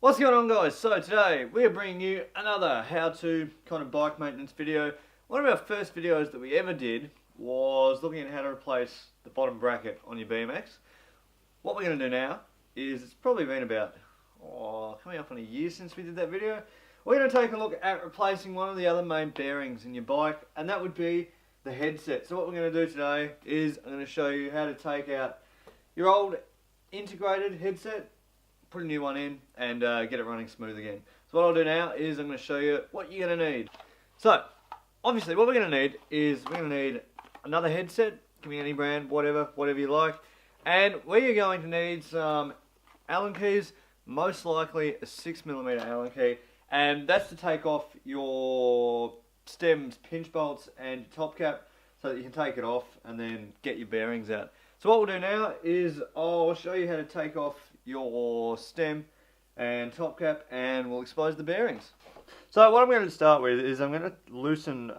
What's going on, guys? So today we're bringing you another how-to kind of bike maintenance video. One of our first videos that we ever did was looking at how to replace the bottom bracket on your BMX. What we're going to do now is, it's probably been about coming up on a year since we did that video. We're going to take a look at replacing one of the other main bearings in your bike, and that would be the headset. So what we're going to do today is I'm going to show you how to take out your old integrated headset, put a new one in, and get it running smooth again. So what I'll do now is I'm going to show you what you're going to need. So obviously what we're going to need is we're going to need another headset. Give me any brand, whatever you like. And we're going to need some Allen keys, most likely a 6mm Allen key, and that's to take off your stem's pinch bolts and top cap so that you can take it off and then get your bearings out. So what we'll do now is I'll show you how to take off your stem and top cap, and we'll expose the bearings. So what I'm going to start with is I'm going to loosen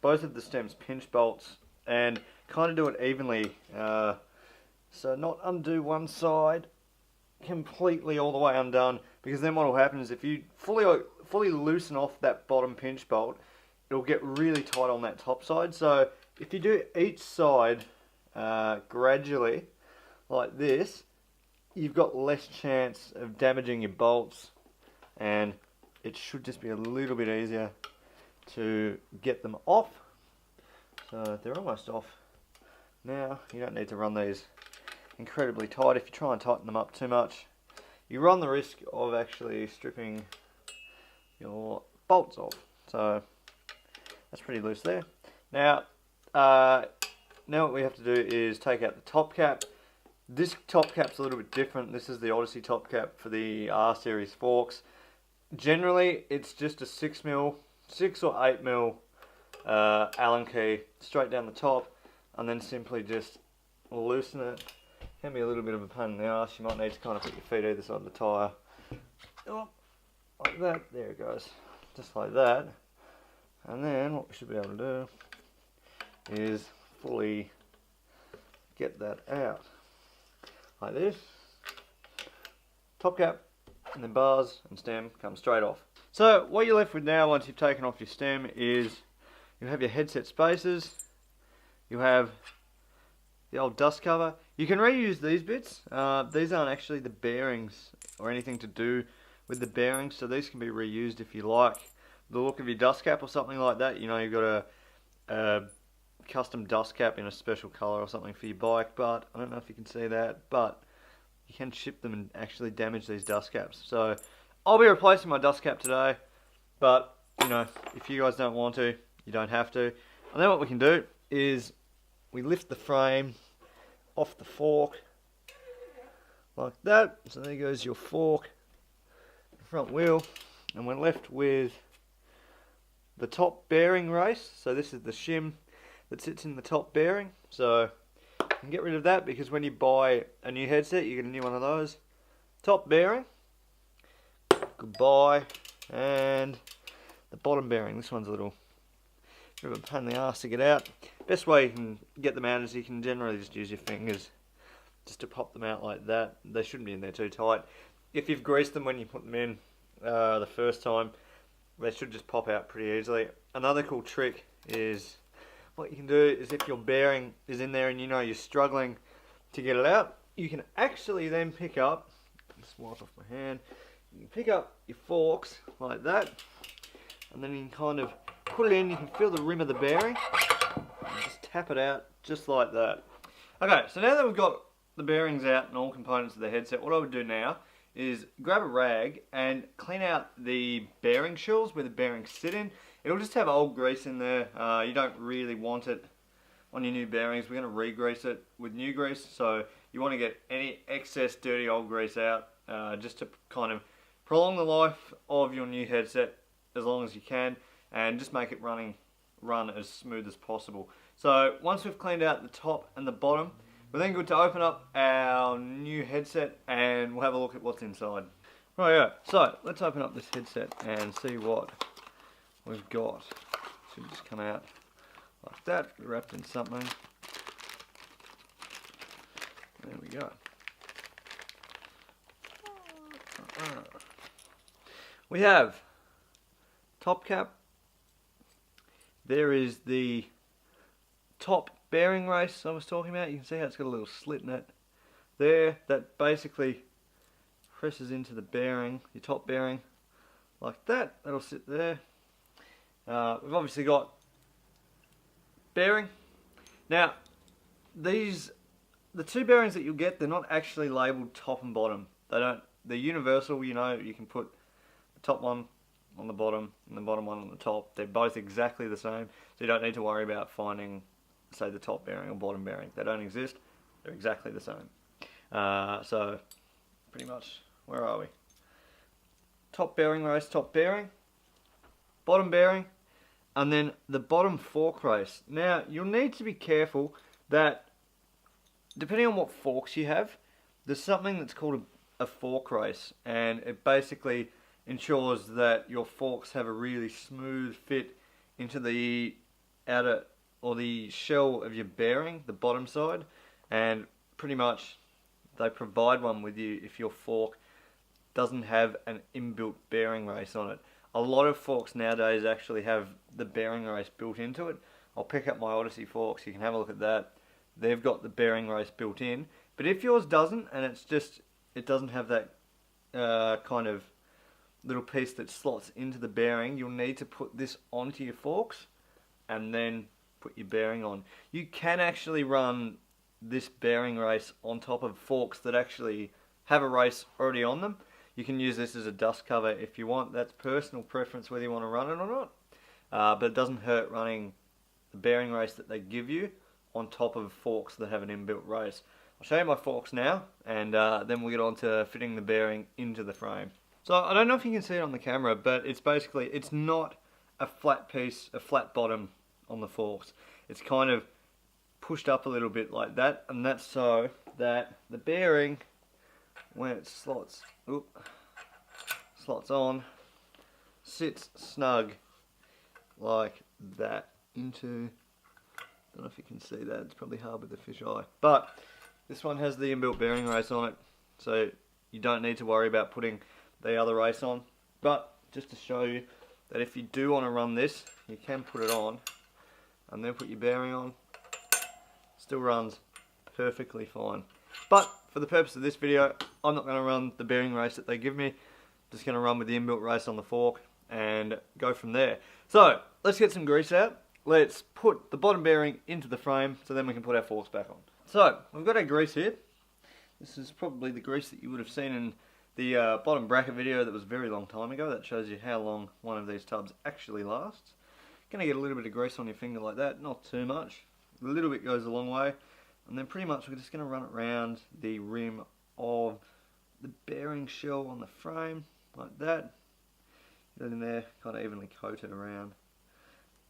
both of the stem's pinch bolts and kind of do it evenly, so not undo one side completely all the way undone, because then what will happen is if you fully loosen off that bottom pinch bolt, it'll get really tight on that top side. So if you do each side gradually like this, you've got less chance of damaging your bolts, and it should just be a little bit easier to get them off. So they're almost off now. You don't need to run these incredibly tight. If you try and tighten them up too much, you run the risk of actually stripping your bolts off. So that's pretty loose there. Now what we have to do is take out the top cap. This top cap's a little bit different. This is the Odyssey top cap for the R series forks. Generally, it's just a 6 or 8mm Allen key straight down the top, and then simply just loosen it. Can be a little bit of a pain in the ass. You might need to kind of put your feet either side of the tyre. Oh, like that. There it goes. Just like that. And then what we should be able to do is fully get that out. Like this. Top cap, and then bars and stem come straight off. So what you're left with now, once you've taken off your stem, is you have your headset spacers, you have the old dust cover. You can reuse these bits. These aren't actually the bearings or anything to do with the bearings, so these can be reused if you like the look of your dust cap or something like that. You know, you've got a custom dust cap in a special colour or something for your bike, but I don't know if you can see that, but you can ship them and actually damage these dust caps. So I'll be replacing my dust cap today, but you know, if you guys don't want to, you don't have to. And then what we can do is we lift the frame off the fork like that. So there goes your fork, front wheel, and we're left with the top bearing race. So this is the shim that sits in the top bearing. So you can get rid of that, because when you buy a new headset, you get a new one of those. Top bearing, goodbye, and the bottom bearing. This one's a little bit of a pain in the ass to get out. Best way you can get them out is you can generally just use your fingers just to pop them out like that. They shouldn't be in there too tight. If you've greased them when you put them in the first time, they should just pop out pretty easily. Another cool trick is, what you can do is, if your bearing is in there and you know you're struggling to get it out, you can actually then pick up, just wipe off my hand, you can pick up your forks like that, and then you can kind of put it in. You can feel the rim of the bearing, and just tap it out just like that. Okay, so now that we've got the bearings out and all components of the headset, what I would do now is grab a rag and clean out the bearing shells where the bearings sit in. It'll just have old grease in there. You don't really want it on your new bearings. We're going to re-grease it with new grease, so you want to get any excess dirty old grease out, just to kind of prolong the life of your new headset as long as you can, and just make it run as smooth as possible. So once we've cleaned out the top and the bottom, we're then good to open up our new headset and we'll have a look at what's inside. Right, yeah. So let's open up this headset and see what we've got. Should just come out like that, wrapped in something. There we go. We have top cap. There is the top bearing race I was talking about. You can see how it's got a little slit in it there that basically presses into the bearing, your top bearing, like that. That'll sit there. We've obviously got bearing. Now, the two bearings that you'll get, they're not actually labelled top and bottom. They're universal, you know, you can put the top one on the bottom and the bottom one on the top. They're both exactly the same, so you don't need to worry about finding, say, the top bearing or bottom bearing. They don't exist, they're exactly the same. So, pretty much, where are we? Top bearing race, top bearing, bottom bearing, and then the bottom fork race. Now, you'll need to be careful that, depending on what forks you have, there's something that's called a fork race, and it basically ensures that your forks have a really smooth fit into the outer or the shell of your bearing, the bottom side, and pretty much they provide one with you if your fork doesn't have an inbuilt bearing race on it. A lot of forks nowadays actually have the bearing race built into it. I'll pick up my Odyssey forks, you can have a look at that. They've got the bearing race built in, but if yours doesn't, and it doesn't have that kind of little piece that slots into the bearing, you'll need to put this onto your forks and then put your bearing on. You can actually run this bearing race on top of forks that actually have a race already on them. You can use this as a dust cover if you want. That's personal preference whether you want to run it or not, but it doesn't hurt running the bearing race that they give you on top of forks that have an inbuilt race. I'll show you my forks now, and then we'll get on to fitting the bearing into the frame. So I don't know if you can see it on the camera, but it's not a flat piece, a flat bottom on the forks. It's kind of pushed up a little bit like that, and that's so that the bearing, when it slots on, sits snug like that into, I don't know if you can see that, it's probably hard with the fisheye, but this one has the inbuilt bearing race on it, so you don't need to worry about putting the other race on. But just to show you that if you do want to run this, you can put it on and then put your bearing on. Still runs perfectly fine. But for the purpose of this video, I'm not going to run the bearing race that they give me. Just going to run with the inbuilt race on the fork and go from there. So let's get some grease out. Let's put the bottom bearing into the frame so then we can put our forks back on. So we've got our grease here. This is probably the grease that you would have seen in the bottom bracket video that was a very long time ago. That shows you how long one of these tubs actually lasts. Going to get a little bit of grease on your finger like that, not too much. A little bit goes a long way. And then pretty much we're just going to run it around the rim of the bearing shell on the frame, like that. Get it in there, kind of evenly coat it around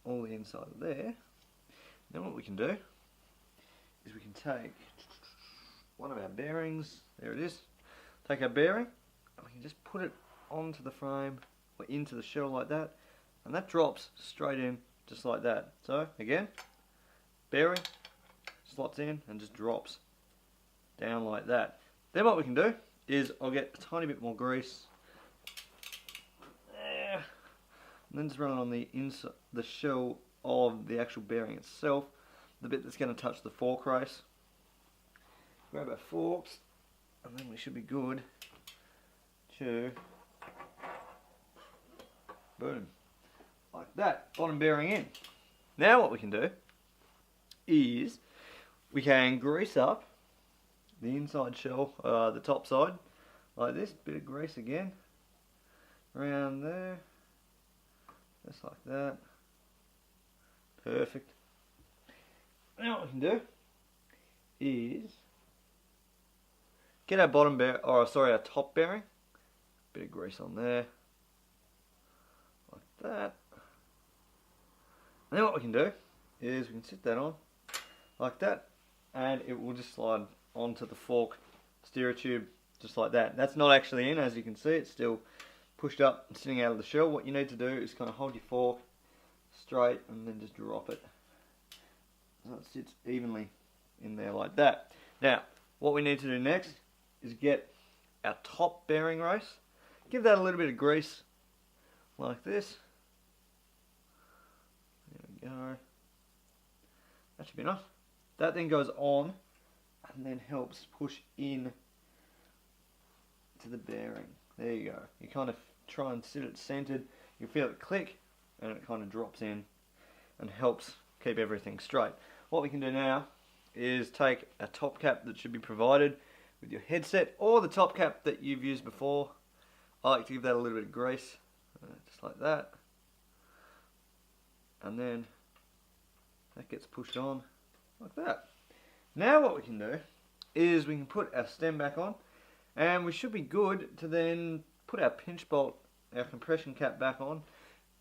all the inside of there. Then what we can do is we can take one of our bearings, there it is, take our bearing and we can just put it onto the frame or into the shell like that, and that drops straight in just like that. So again, bearing slots in and just drops down like that. Then what we can do is I'll get a tiny bit more grease there, and then just run it on the inside, the shell of the actual bearing itself, the bit that's going to touch the fork race. Grab our forks and then we should be good to, boom, like that, bottom bearing in. Now what we can do is we can grease up the inside shell, the top side, like this, bit of grease again, around there, just like that, perfect. Now what we can do is get our bottom bearing, our top bearing, bit of grease on there, like that. And then what we can do is we can sit that on, like that, and it will just slide onto the fork steerer tube, just like that. That's not actually in, as you can see, it's still pushed up and sitting out of the shell. What you need to do is kind of hold your fork straight and then just drop it so it sits evenly in there like that. Now, what we need to do next is get our top bearing race Give that a little bit of grease, like this. There we go. That should be enough. That then goes on and then helps push in to the bearing. There you go. You kind of try and sit it centered. You feel it click and it kind of drops in and helps keep everything straight. What we can do now is take a top cap that should be provided with your headset or the top cap that you've used before. I like to give that a little bit of grease, just like that. And then that gets pushed on like that. Now what we can do is we can put our stem back on, and we should be good to then put our pinch bolt, our compression cap back on,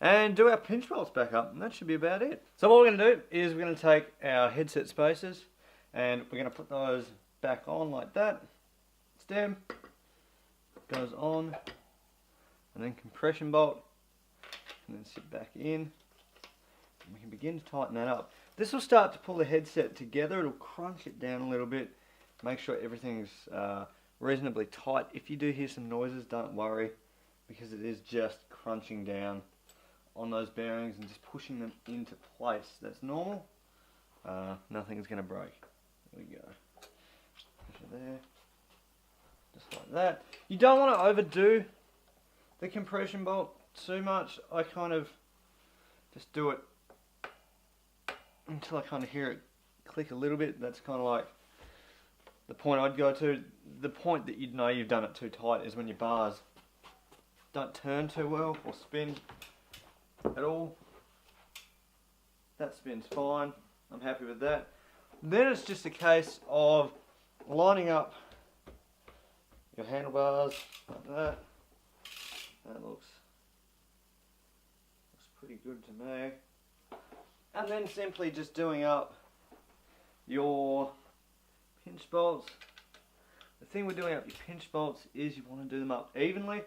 and do our pinch bolts back up, and that should be about it. So what we're going to do is we're going to take our headset spacers and we're going to put those back on like that. Stem goes on, and then compression bolt, and then sit back in, and we can begin to tighten that up. This will start to pull the headset together. It'll crunch it down a little bit, make sure everything's reasonably tight. If you do hear some noises, don't worry, because it is just crunching down on those bearings and just pushing them into place. That's normal. Nothing's going to break. There we go. Push it there, just like that. You don't want to overdo the compression bolt too much. I kind of just do it until I kind of hear it click a little bit. That's kind of like the point I'd go to. The point that you'd know you've done it too tight is when your bars don't turn too well or spin at all. That spins fine. I'm happy with that. Then it's just a case of lining up your handlebars like that. That looks pretty good to me. And then simply just doing up your pinch bolts. The thing with doing up your pinch bolts is you want to do them up evenly.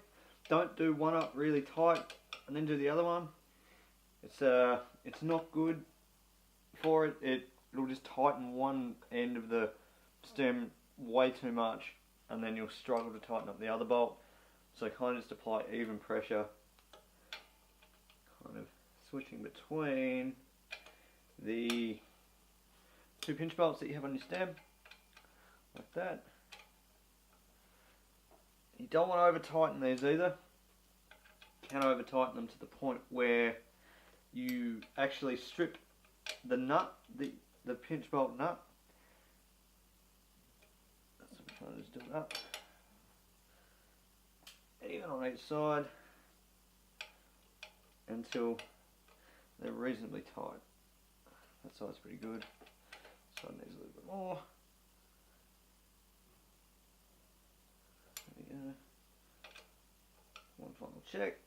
Don't do one up really tight and then do the other one. It's not good for it. It'll just tighten one end of the stem way too much, and then you'll struggle to tighten up the other bolt. So kind of just apply even pressure, kind of switching between the two pinch bolts that you have on your stem, like that. You don't want to over tighten these either. You can over tighten them to the point where you actually strip the nut, the pinch bolt nut. That's what I'm trying to just do it up. Even on each side until they're reasonably tight. That side's pretty good. This side needs a little bit more. There we go. One final check.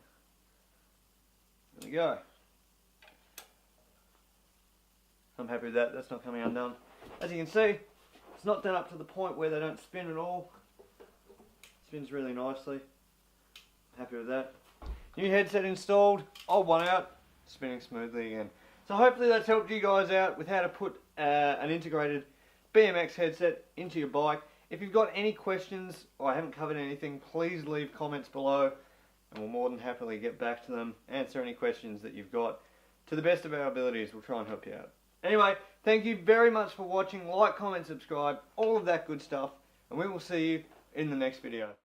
There we go. I'm happy with that. That's not coming undone. As you can see, it's not done up to the point where they don't spin at all. It spins really nicely. Happy with that. New headset installed, old one out, spinning smoothly again. So hopefully that's helped you guys out with how to put an integrated BMX headset into your bike. If you've got any questions or I haven't covered anything, please leave comments below and we'll more than happily get back to them, answer any questions that you've got. To the best of our abilities, we'll try and help you out. Anyway, thank you very much for watching. Like, comment, subscribe, all of that good stuff, and we will see you in the next video.